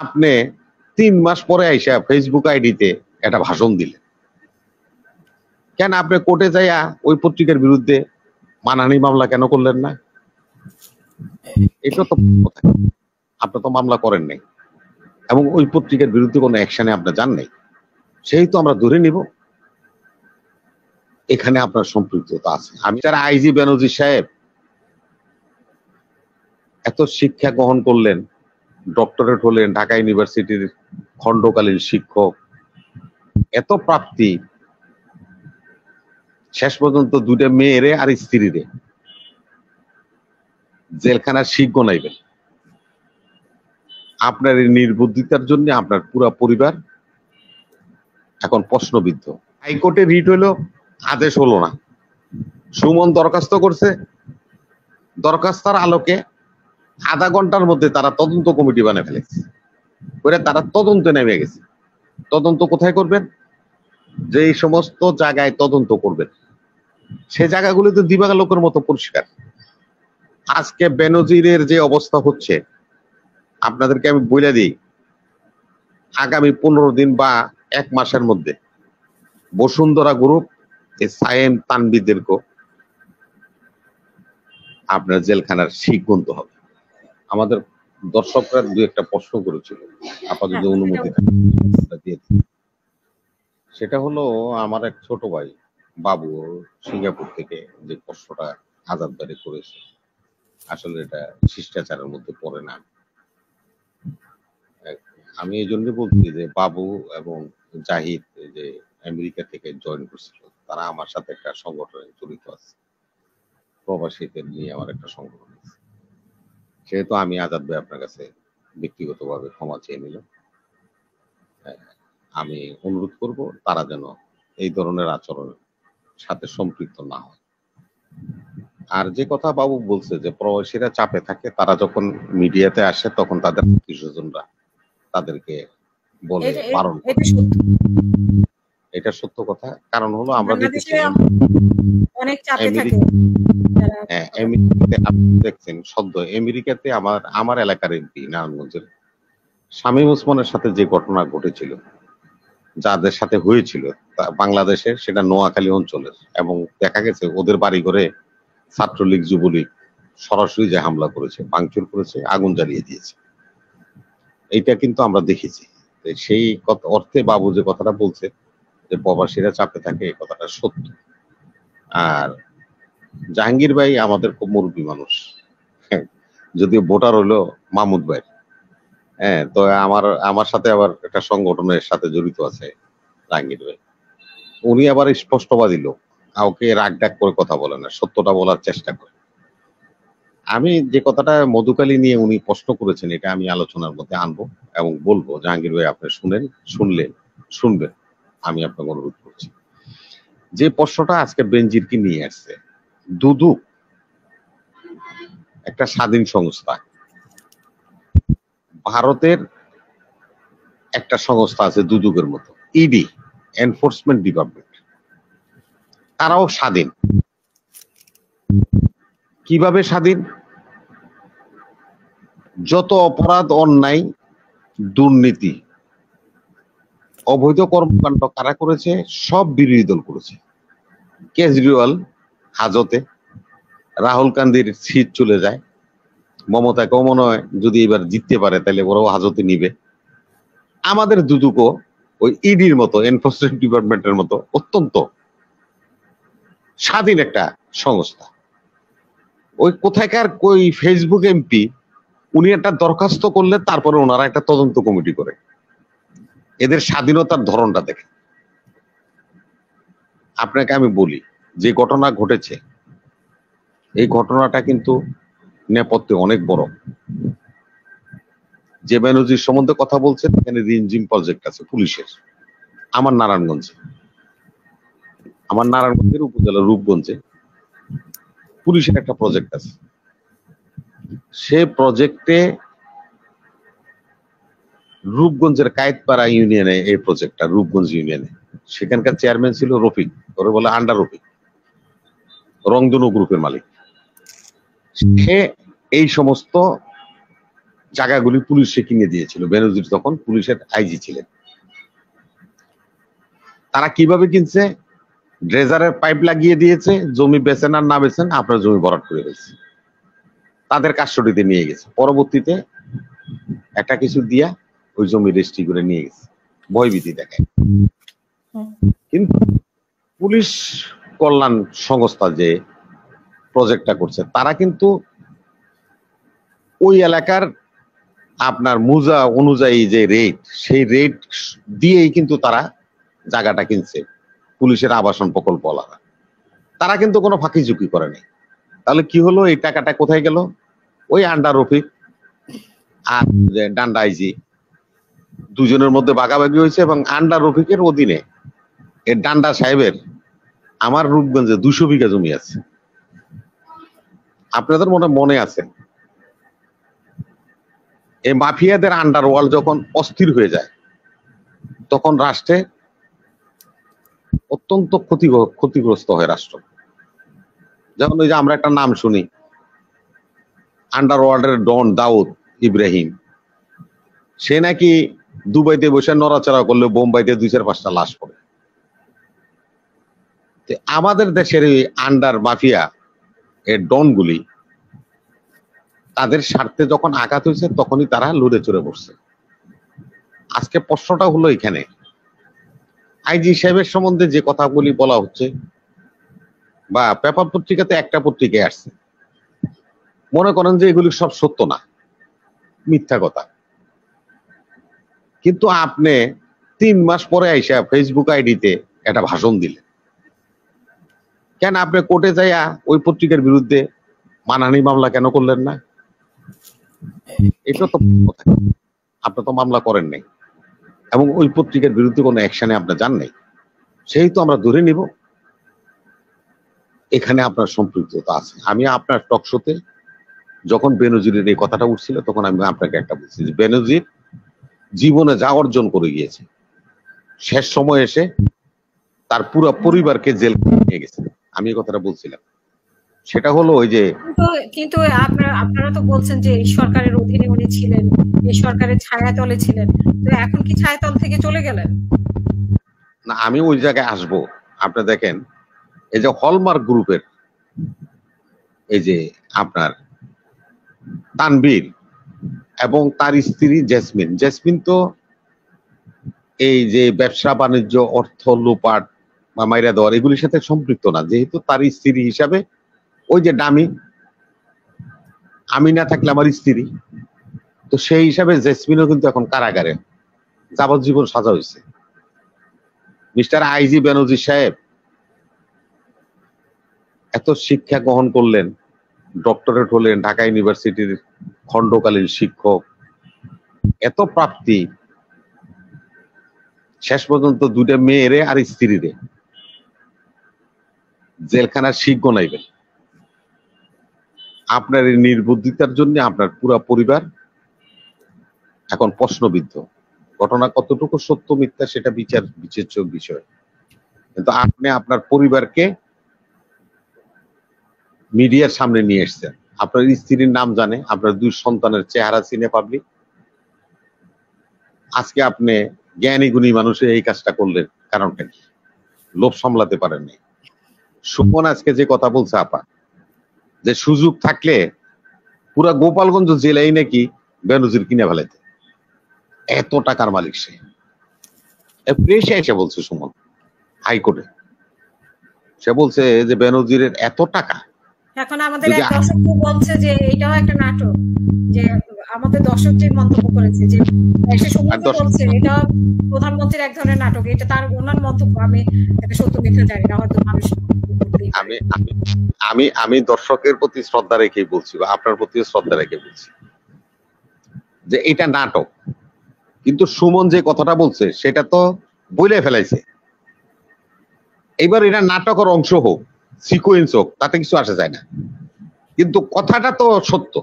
আপনি 3 মাস পরে আইসা ফেসবুক আইডিতে একটা ভাষণ দিলেন কেন? আপনি কোর্টে যাইয়া ওই পত্রিকার বিরুদ্ধে মানহানি মামলা কেন করলেন না? এটা তো কথা। আপনি তো মামলা করেন নাই এবং ওই পত্রিকার বিরুদ্ধে কোনো অ্যাকশনে আপনি যান নাই, সেই তো আমরা ধরে নিব এখানে আপনার সম্পৃক্ততা আছে। আমি তার আইজি বেনজির সাহেব এত শিক্ষা গ্রহণ করলেন, ডক্টরেট হলেন, ঢাকা ইউনিভার্সিটির খণ্ডকালীন শিক্ষক, এত প্রাপ্তি, শেষ পর্যন্ত 2টা মেয়েরে আর স্ত্রীরে জেলখানার শিখ গনাইবেন। আপনার এই নির্বুদ্ধিতার জন্য আপনার পুরো পরিবার এখন প্রশ্নবিদ্ধ। হাইকোর্টে রিট হইলো, আদেশ হলো না। সুমন দরখাস্ত করছে, দরখাস্তার আলোকে আধা ঘন্টার মধ্যে তারা তদন্ত কমিটি বানিয়ে ফেলেছে, করে তারা তদন্তে নেমে গেছে। তদন্ত কোথায় করবেন? যে সমস্ত জায়গায় তদন্ত করবেন সে জায়গাগুলো তো দিবালোকের মতো পরিষ্কার। আজকে বেনজিরের যে অবস্থা হচ্ছে, আপনাদেরকে আমি বলে দিই, আগামী 15 দিন বা 1 মাসের মধ্যে বসুন্ধরা গ্রুপ এই সায়েম তানবিদেরকে আপনার জেলখানার শিখ গুনতে হবে। আমাদের দর্শকরা 2-1টা প্রশ্ন করেছিল, আপাতত যদি অনুমতি দিয়ে দিই। সেটা হলো, আমার এক ছোট ভাই বাবু সিঙ্গাপুর থেকে যে প্রশ্নটা আজাদ বাড়ি করেছে, আসলে এটা শিষ্টাচারের মধ্যে পড়ে না। আমি এই জন্য বলছি যে বাবু এবং জাহিদ যে আমেরিকা থেকে জয়েন করছিল, তারা আমার সাথে একটা সংগঠনে জড়িত আছে, প্রবাসীদের নিয়ে আমার একটা সংগঠন আছে। সেহেতু আমি আজাদ ভাই আপনার কাছে ব্যক্তিগতভাবে ক্ষমা চেয়ে নিলাম। আমি অনুরোধ করব তারা যেন এই ধরনের আচরণের সাথে সম্পৃক্ত না হয়। আর যে কথা বাবু বলছে যে প্রবাসীরা চাপে থাকে, তারা যখন মিডিয়াতে আসে তখন তাদের আত্মীয়স্বজনরা তাদেরকে বলে বারণ করে। এটা সত্য কথা। কারণ হলো আমরা দেখেছি অনেক চাপে থাকে। দেখছেন সদ্য আমেরিকাতে আমার এলাকার এমপি নারায়ণগঞ্জের শামীম ওসমানের সাথে যে ঘটনা ঘটেছিল, যাদের সাথে হয়েছিল বাংলাদেশের, সেটা নোয়াখালী অঞ্চলের, এবং দেখা গেছে ওদের বাড়ি ঘরে ছাত্রলীগ যুবলীগ সরাসরি যে হামলা করেছে, ভাঙচুর করেছে, আগুন জ্বালিয়ে দিয়েছে। এইটা কিন্তু আমরা দেখেছি। সেই অর্থে বাবু যে কথাটা বলছে যে প্রবাসীরা চাপে থাকে, এই কথাটা সত্য। আর জাহাঙ্গীর ভাই আমাদের খুব মুরব্বী মানুষ, যদিও ভোটার হলো মাহমুদ ভাই। তো আমার সাথে আবার একটা সংগঠনের সাথে জড়িত আছে জাহাঙ্গীর ভাই। উনি আবার স্পষ্টবাদী লোক, কাউকে রাগ ডাক করে কথা বলে না, সত্যটা বলার চেষ্টা করে। আমি যে কথাটা মধুকালী নিয়ে উনি প্রশ্ন করেছেন, এটা আমি আলোচনার মধ্যে আনবো এবং বলবো, জাহাঙ্গীর ভাই আপনি শুনবেন, আমি আপনাকে অনুরোধ করছি। যে প্রশ্নটা আজকে বেনজিরকে নিয়ে আসছে, দুদক একটা স্বাধীন সংস্থা, ভারতের একটা সংস্থা আছে দুদকের মতো, ইডি, এনফোর্সমেন্ট ডিপার্টমেন্ট, তারাও স্বাধীন। কিভাবে স্বাধীন? যত অপরাধ, অন্যায়, দুর্নীতি, অবৈধ কর্মকাণ্ড কারা করেছে? সব বিরোধী দল করেছে। কেজরিওয়াল হাজতে, রাহুল গান্ধীর সিট চলে যায়, মমতাকেও মনে হয় যদি এবার জিততে পারে তাহলে ওরাও হাজতে নিবে। আমাদের দুদকও ওই ইডির মতো, এনফোর্সমেন্ট ডিপার্টমেন্টের মতো অত্যন্ত স্বাধীন একটা সংস্থা। ওই কোথাকার ওই ফেসবুক এমপি, উনি একটা দরখাস্ত করলে তারপরে ওনারা একটা তদন্ত কমিটি করে। এদের স্বাধীনতার ধরনটা দেখে। আপনাকে আমি বলি, যে ঘটনা ঘটেছে, এই ঘটনাটা কিন্তু নেপথ্যে অনেক বড়। যে বেনজির সম্বন্ধে কথা বলছেন, এখানে রিমঝিম প্রজেক্ট আছে পুলিশের। আমার নারায়ণগঞ্জের উপজেলা রূপগঞ্জে পুলিশের একটা প্রজেক্ট আছে। সে প্রজেক্টে রূপগঞ্জের কায়েতপাড়া ইউনিয়নে, এই প্রজেক্টটা রূপগঞ্জ ইউনিয়নে, সেখানকার চেয়ারম্যান ছিল রফিক, ওরে বলে আন্ডার রফিক, রংধনু গ্রুপের মালিক। সে এই সমস্ত জায়গাগুলি পুলিশে কিনে দিয়েছিল। বেনজির তখন পুলিশের আইজি ছিলেন। তারা কিভাবে কিনছে? ড্রেজারের পাইপ লাগিয়ে দিয়েছে, জমি বেচেন আর না বেচেন আপনার জমি ভরাট করে ফেলছে, তাদের কাস্টডিতে নিয়ে গেছে। পরবর্তীতে একটা কিছু দিয়া ওই জমি রেজিস্ট্রি করে নিয়ে গেছে, ভয়ভীতি দেখায়। কিন্তু পুলিশ কল্যাণ সংস্থা যে প্রজেক্টটা করছে, তারা কিন্তু ওই এলাকার আপনার মুজা অনুযায়ী যে রেট, সেই রেট দিয়েই কিন্তু তারা জায়গাটা কিনছে। পুলিশের আবাসন প্রকল্প আলাদা, তারা কিন্তু কোনো ফাঁকি ঝুঁকি করে নাই। তাহলে কি হলো? এই টাকাটা কোথায় গেল? ওই আন্ডার রফিক আর ডান্ডা আইজি দুজনের মধ্যে ভাগাভাগি হয়েছে, এবং আন্ডার রফিকের অধীনে এই ডান্ডা সাহেবের আমার রূপগঞ্জে 200 বিঘা জমি আছে। আপনাদের মনে আছে, এই মাফিয়াদের আন্ডারওয়ার্ল্ড যখন অস্থির হয়ে যায়, তখন রাষ্ট্রে অত্যন্ত ক্ষতিগ্রস্ত হয় রাষ্ট্র। যেমন ওই যে আমরা একটা নাম শুনি, আন্ডারওয়ার্ল্ডের ডন দাউদ ইব্রাহিম, সে নাকি দুবাইতে বসে নড়াচড়া করলে বোম্বাইতে 2-4-5টা লাশ পড়ে। আমাদের দেশের এই আন্ডার মাফিয়া এর ডনগুলি তাদের স্বার্থে যখন আঘাত হয়েছে, তখনই তারা লড়ে চড়ে বসছে। আজকে প্রশ্নটা হলো এখানে, আইজি সাহেবের সম্বন্ধে যে কথাগুলি বলা হচ্ছে, বা পেপার পত্রিকাতে একটা পত্রিকায় আসছে, মনে করেন যে এগুলি সব সত্য না, মিথ্যা কথা। কিন্তু আপনি 3 মাস পরে আইসা ফেসবুক আইডিতে একটা ভাষণ দিলেন কেন? আপনি কোর্টে যাইয়া ওই পত্রিকার বিরুদ্ধে মানহানি মামলা কেন করলেন না? এটা তো কথা। আপনি তো মামলা করেন নাই, এবং ওই পত্রিকার বিরুদ্ধে কোনো অ্যাকশনে আপনি যান নাই, সেই তো আমরা ধরে নিব এখানে আপনার সম্পৃক্ততা আছে। আমি আপনার টক শোতে যখন বেনজিরের এই কথাটা উঠছিল, তখন আমি আপনাকে একটা বলছি যে বেনজির জীবনে যা অর্জন করে গিয়েছে, শেষ সময় এসে তার পুরো পরিবারকে জেল নিয়ে গেছে। আমি এই কথাটা বলছিলাম। সেটা হলো ওই যে কিন্তু আপনারা তো বলছেন যে এই সরকারের অধীনে উনি ছিলেন, এই সরকারের ছায়াতলে ছিলেন, তো এখন কি ছায়াতল থেকে চলে গেলেন? না, আমি ওই জায়গায় আসবো। আপনি দেখেন, এই যে হলমার্ক গ্রুপের এই যে আপনার তানবীর এবং তার স্ত্রী জেসমিন, জেসমিন তো এই যে ব্যবসা বাণিজ্য, অর্থ লোপাট বা মাইরা দেওয়ার এগুলির সাথে সম্পৃক্ত না, যেহেতু তার স্ত্রী হিসাবে ওই যে ডামি, আমি না থাকলে আমার স্ত্রী, তো সেই হিসাবে জেসমিনও কিন্তু এখন কারাগারে যাবজ্জীবন সাজা হয়েছে। মিস্টার আইজি বেনজির সাহেব এত শিক্ষা গ্রহণ করলেন, ডক্টরেট হলেন, ঢাকা ইউনিভার্সিটির খণ্ডকালীন শিক্ষক, এত প্রাপ্তি, শেষ পর্যন্ত 2টা মেয়েরে আর স্ত্রীরে জেলখানার শিখ গনাইবেন। আপনার এই নির্বুদ্ধিতার জন্য আপনার পুরো পরিবার এখন প্রশ্নবিদ্ধ। ঘটনা কতটুকু সত্য মিথ্যা সেটা বিচার্য বিষয়, কিন্তু আপনি আপনার পরিবারকে মিডিয়ার সামনে নিয়ে এসছেন। আপনার স্ত্রীর নাম জানে, আপনার 2 সন্তানের চেহারা চিনে পাবলিক। আজকে আপনি জ্ঞানী গুণী মানুষের এই কাজটা করলেন, কারণটা কি? লোভ সামলাতে পারেননি। সুমন আজকে যে কথা বলছে আপা, যে সুযোগ থাকলে পুরা গোপালগঞ্জ জেলায় নাকি বেনজির কিনে ফেলাইতে, এত টাকার মালিক সে। প্রেসে এসে বলছে সুমন হাইকোর্টে, সে বলছে যে বেনজিরের এত টাকা। এখন আমাদের এক দর্শক বলছে যে এটাও একটা নাটক, যে আমাদের দর্শক যে মন্তব্য করেছে যে বলছে এটা প্রধানমন্ত্রীর এক ধরনের নাটক, এটা তার ওনার মন্তব্য। আমি এটা সত্য মিথ্যা জানি না, হয়তো মানুষ আমি দর্শকের প্রতি শ্রদ্ধা রেখেই বলছি, বা আপনার প্রতি শ্রদ্ধা রেখে বলছি যে এটা নাটক। কিন্তু সুমন যে কথাটা বলছে সেটা তো বলে ফেলাইছে। এবার এটা নাটকের অংশ হোক, সিকোয়েন্স হোক, তাতে কিছু আসে যায় না, কিন্তু কথাটা তো সত্য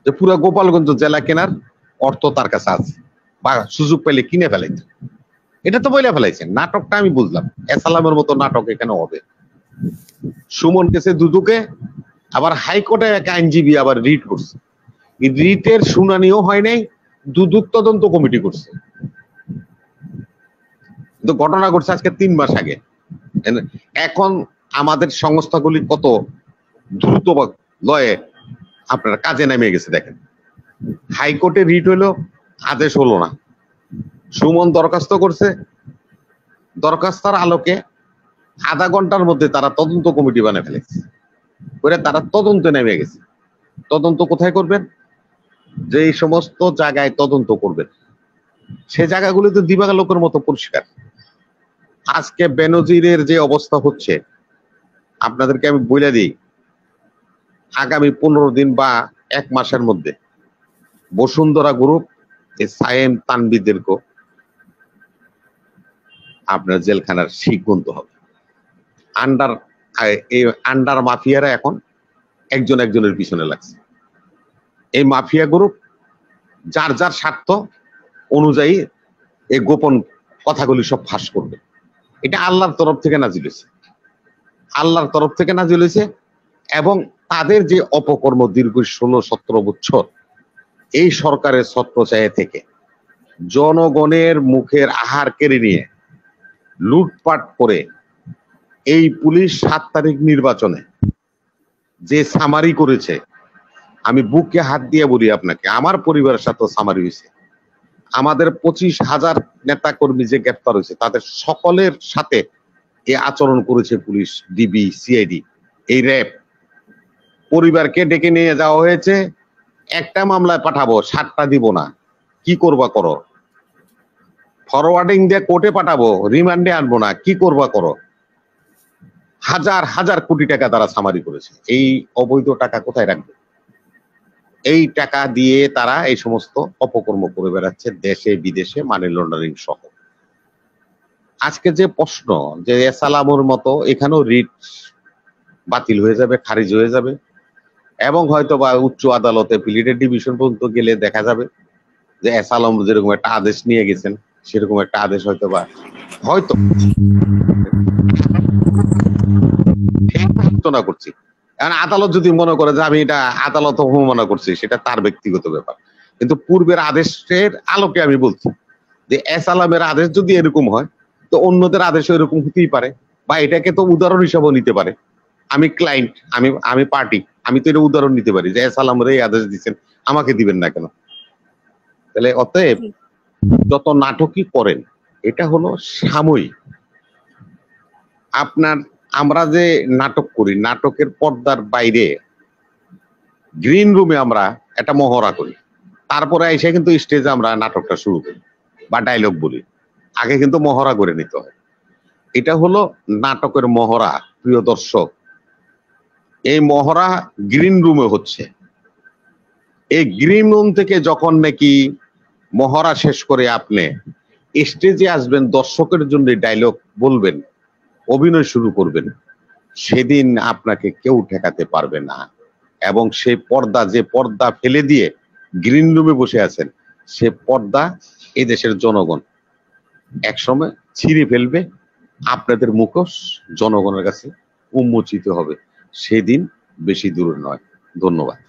যে পুরো গোপালগঞ্জ জেলা কেনার অর্থ তার কাছে আছে, বা সুযোগ পেলে কিনে ফেলাইছে। এটা তো বলে ফেলাইছেন। নাটকটা আমি বুঝলাম, এসালামের মতো নাটক এখানে হবে। সুমন কেসে দুদুকে আবার হাইকোর্টে এক আইনজীবী আবার রিট করছে রিটের শুনানিও হয় নাই, দুদক তদন্ত কমিটি করছে। কিন্তু ঘটনা ঘটছে আজকে 3 মাস আগে। এখন আমাদের সংস্থাগুলি কত দ্রুত লয়ে আপনার কাজে নেমে গেছে। দেখেন, হাইকোর্টে রিট হইলো, আদেশ হলো না। সুমন দরখাস্ত করছে, দরখাস্তার আলোকে আধা ঘন্টার মধ্যে তারা তদন্ত কমিটি বানিয়ে ফেলেছে, করে তারা তদন্তে নেমে গেছে। তদন্ত কোথায় করবেন? যে এই সমস্ত জায়গায় তদন্ত করবেন সে জায়গাগুলি তো দিবাগা লোকের মতো পরিষ্কার। আজকে বেনজিরের যে অবস্থা হচ্ছে, আপনাদেরকে আমি বলে দিই, আগামী 15 দিন বা 1 মাসের মধ্যে বসুন্ধরা গ্রুপ এই সায়েম তানবিদেরকে আপনার জেলখানার শিক গুনতে হবে। আন্ডার মাফিয়ারা এখন একজন একজনের পিছনে লাগছে। এই মাফিয়া গ্রুপ যার যার স্বার্থ অনুযায়ী এই গোপন কথাগুলি সব ফাঁস করবে। এটা আল্লাহর তরফ থেকে নাজিল হয়েছে, আল্লাহর তরফ থেকে নাজিল হয়েছে। এবং তাদের যে অপকর্ম দীর্ঘ 16-17 বছর এই সরকারের ছত্রছায়া থেকে জনগণের মুখের আহার কেড়ে নিয়ে লুটপাট করে এই পুলিশ 7 তারিখ নির্বাচনে যে সামারি করেছে, আমি বুকে হাত দিয়ে বলি আপনাকে, আমার পরিবারের সাথে সামারি হয়েছে। আমাদের 25,000 নেতা কর্মী যে গ্রেপ্তার হয়েছে তাদের সকলের সাথে এই আচরণ করেছে পুলিশ, ডিবি, সিআইডি, এই র্যাব। পরিবারকে ডেকে নিয়ে যাওয়া হয়েছে, একটা মামলায় পাঠাবো, 7টা দিব না, কি করবা করো। ফরওয়ার্ডিং দিয়ে কোর্টে পাঠাবো, রিমান্ডে আনবো না, কি করবা করো। হাজার হাজার কোটি টাকা তারা সামারি করেছে। এই অবৈধ টাকা কোথায় রাখবে? এই টাকা দিয়ে তারা এই সমস্ত অপকর্ম করে বেড়াচ্ছে দেশে বিদেশে, মানি লন্ডারিং সহ। আজকে যে প্রশ্ন যে এসালামুর মতো এখানেও রিট বাতিল হয়ে যাবে, খারিজ হয়ে যাবে, এবং হয়তো বা উচ্চ আদালতে প্লিডেড ডিভিশন পর্যন্ত গেলে দেখা যাবে যে এসালাম যেরকম একটা আদেশ নিয়ে গেছেন সেরকম একটা আদেশ হয়তো আলোচনা করছি। কারণ আদালত যদি মনে করে যে আমি এটা আদালত অবমাননা করছি, সেটা তার ব্যক্তিগত ব্যাপার। কিন্তু পূর্বের আদেশের আলোকে আমি বলছি যে এসালামের আদেশ যদি এরকম হয় তো অন্যদের আদেশও এরকম হতেই পারে, বা এটাকে তো উদাহরণ হিসাবেও নিতে পারে। আমি ক্লায়েন্ট, আমি পার্টি, আমি তো এটা উদাহরণ নিতে পারি যে এসালামের এই আদেশ দিচ্ছেন, আমাকে দিবেন না কেন? তাহলে অতএব যত নাটকই করেন এটা হলো সাময়িক। আমরা যে নাটক করি, নাটকের পর্দার বাইরে গ্রিন রুমে আমরা একটা মহড়া করি, তারপরে এসে কিন্তু স্টেজে আমরা নাটকটা শুরু করি বা ডায়লগ বলি। আগে কিন্তু মহড়া করে নিতে হয়। এটা হলো নাটকের মহড়া। প্রিয় দর্শক, এই মহড়া গ্রিন রুমে হচ্ছে। এই গ্রিন রুম থেকে যখন নাকি মহড়া শেষ করে আপনি স্টেজে আসবেন, দর্শকের জন্য ডায়লগ বলবেন, অভিনয় শুরু করবেন, সেদিন আপনাকে কেউ ঠেকাতে পারবে না। এবং সেই পর্দা, যে পর্দা ফেলে দিয়ে গ্রিন রুমে বসে আছেন, সে পর্দা এই দেশের জনগণ একসময় ছিঁড়ে ফেলবে। আপনাদের মুখোশ জনগণের কাছে উন্মোচিত হবে, সেদিন বেশি দূর নয়। ধন্যবাদ।